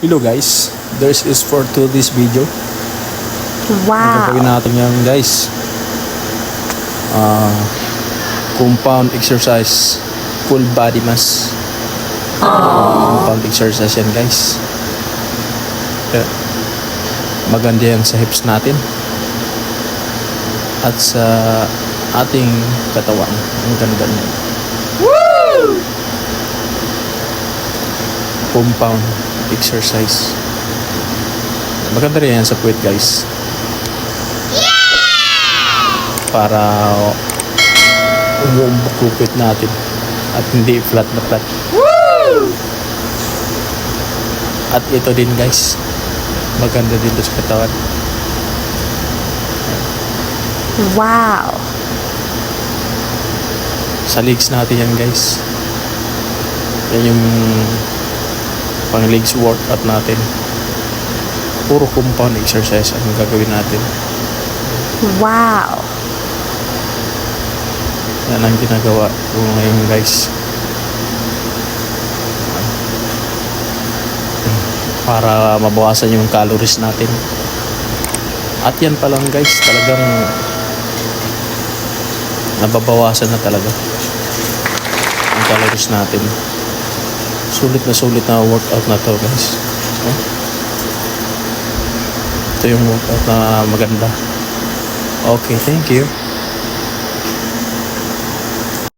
Hello guys, this is for to this video. Ang gagawin Wow. natin yan guys. Compound exercise, full body mass. Compound exercise yan guys. Kaya, maganda yan sa hips natin at sa ating katawan. Ang ganda niya. Compound exercise. Maganda rin yan sa puwet guys. Para umuumbok yung puwet natin at hindi flat na flat. At ito din guys, maganda din sa katawan. Wow. Sa legs natin yan guys. Yan yung pang legs workout natin. Puro compound exercise ang gagawin natin. Wow. Yan ang ginagawa ko ngayon guys. Para mabawasan yung calories natin. At yan pa lang guys, talagang nababawasan na talaga ang calories natin. Sulit na workout na to guys. Ito yung workout na maganda. Okay, thank you.